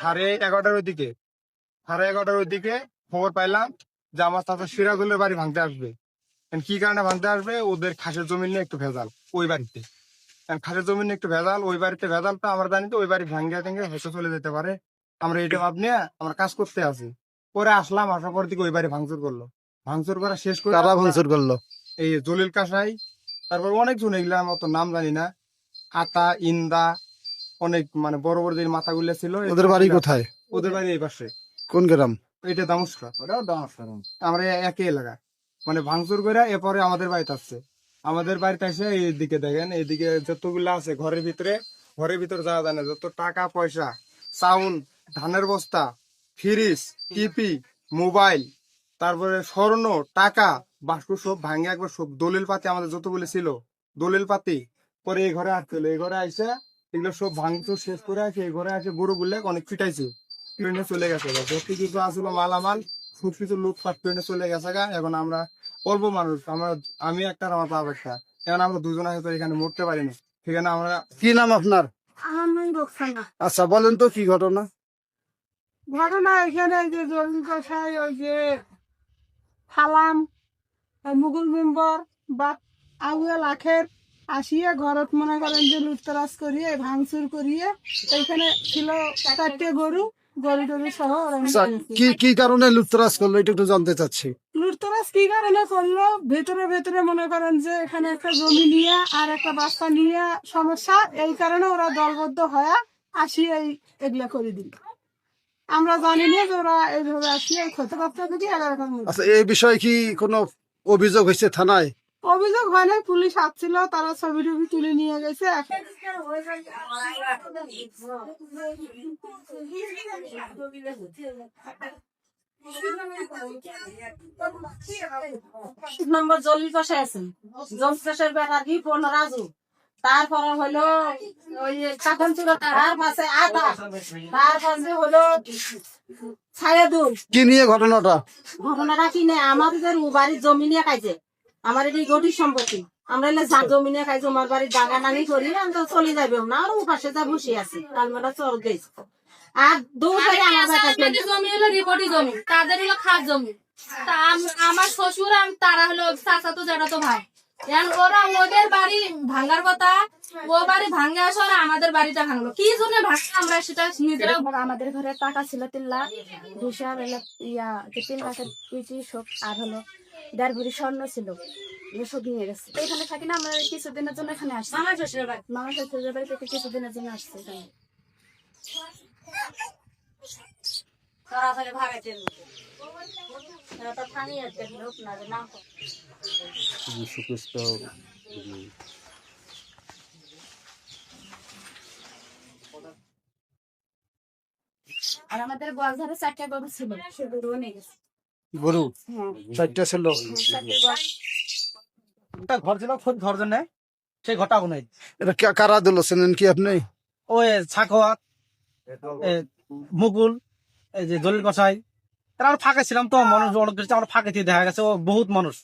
11:30 ওইদিকে 11:30 ওইদিকে খবর পাইলাম যে আমার চাচা সিরাজুলের বাড়ি ভাঙতে আসবে। কি কারণে ভাঙতে আসবে? ওদের খাসের জমি নিয়ে একটু ভেজাল ওই বাড়িতে। খাসের জমি নিয়ে একটু ভেজাল, ওই বাড়িতে ভেজাল তো আমরা জানি তো ওই বাড়ি ভাঙ্গা টেঙ্গে হেসে চলে যেতে পারে। আমরা এটা ভাব নিয়ে আমরা কাজ করতে আছি। পরে আসলাম, আসার পর দিকে ওই বাড়ি ভাঙচুর করলো। ভাঙচুর করা শেষ করে কারা ভাঙচুর করলো? এই জলিল কাসাই, তারপর অনেকজন, এগুলা মতো নাম জানি না, আতা ইন্দা, অনেক মানে বড় বড় যে মাথাগুলো ছিল। ওদের বাড়ি কোথায়? ওদের বাড়ি এই পাশে। কোন গ্রাম? এটা দামস্কা, ওটাও দামস্কা। আমরা একই এলাকা। মানে ভাঙচুর করে এরপরে আমাদের বাড়িতে আসছে। আমাদের বাড়িতে এসে এইদিকে দেখেন, এইদিকে যতগুলো আছে ঘরের ভিতরে যাওয়া যায় না, যত টাকা পয়সা, চাউল, ধানের বস্তা, ফ্রিজ, টিপি, মোবাইল, তারপরে স্বর্ণ, টাকা, বাস্কু সব ভাঙে একবার সব দলিল পাতি আমাদের যতগুলো ছিল দলিল পাতি পরে এই ঘরে আসছিল। এই ঘরে আইসে এগুলো সব ভাঙচুর শেষ করে আসে এই ঘরে আসে গরু গুলে অনেক ফিটাইছে, ট্রেনে চলে গেছে। যত কিছু আসলো মালামাল সব কিছু লুটপাট ট্রেনে চলে গেছে গা। এখন আমরা অল্প মানুষ, আমি একটা আর আমার বাবা একটা, এখন আমরা দুজন হয়তো এখানে মরতে পারি না। সেখানে আমরা। কি নাম আপনার? আচ্ছা বলেন তো কি ঘটনা? ঘটনা এখানে যে জলিল কসাই, ওই যে ফালাম, মুঘল মেম্বার বা আউয়াল আখের আসিয়া ঘরত মনে করেন যে লুটতরাজ করিয়ে ভাঙচুর করিয়ে এখানে ছিল 4টে গরু টরু সহ ওরা আচ্ছা, কি কারণে লুটতরাজ করলো এটা একটু জানতে চাচ্ছি। লুটতরাজ কি কারণে করলো? ভেতরে মনে করেন যে এখানে একটা জমি নিয়ে আর একটা বাস্তা নিয়ে সমস্যা, এই কারণে ওরা দলবদ্ধ হয়ে আসিয়া এগুলা করে দিল। আমরা জানি না যে ওরা এইভাবে আসিয়া ক্ষতি করতে যদি এলাকার মধ্যে। আচ্ছা, এই বিষয়ে কি কোনো অভিযোগ হয়েছে থানায়? অভিযোগ হয় নাই, পুলিশ আসছিল, তারা ছবি টবি তুলে নিয়ে গেছে। নম্বর জলিল কষাই আছেন, জলিল কষাই বেটার কি পূর্ণ রাজু, তারপরে হলো ওই কাকন চুল, তার পাশে আটা, তার পাশে হলো ছায়াদুল। কি নিয়ে ঘটনাটা? ঘটনাটা কি নেই, আমাদের বাড়ির জমি নিয়ে খাইছে, আমার এটি গঠিত সম্পত্তি, আমরা এলে জমি নিয়ে খাইছি, আমার বাড়ির দাগানানি করি আমি তো চলে যাবে না, আর ও পাশে যা বসে আছে তালমাটা চল গেছে। আর জমি হলো রিপোর্টি জমি, তাদের হলো খাস জমি। তা আমার শ্বশুর তারা হলো চাচাতো জ্যাঠাতো ভাই। ওরা ওদের বাড়ি ভাঙার কথা, ও বাড়ি ভাঙে আসে, ওরা আমাদের বাড়িটা ভাঙলো। কি জন্য ভাঙছে আমরা সেটা নিজেরা। আমাদের ঘরে টাকা ছিল 3 লাখ, 3 লাখের পিছি সব, আর হলো 1.5 ভরি স্বর্ণ ছিল, সব নিয়ে গেছে। এখানে থাকি না, আমরা কিছুদিনের জন্য এখানে আসছি। আমার শ্বশুরের বাড়ি, মামা শ্বশুরের বাড়ি থেকে কিছুদিনের জন্য আসছে এখানে। তাড়াতাড়ি ভাগাইতে তো থানি আছে লোক না নাম। আর আমাদের গোয়ালঘরে 4টা গরু ছিল, সে গরুও নিয়ে গেছে। গরু হ্যাঁ, 4টা ছিল। 4টে গরু। ঘর ছিল ঘর জন্য সেই ঘরটা নাই। এটা কারা দিল চেনেন কি আপনি? ওই ছাকোয়াত, মুকুল, এই যে জলিল কসাই, তারা ফাঁকে ছিলাম তো, মানুষ অনেক কিছু আমরা ফাঁকে দেখা গেছে ও বহুত মানুষ।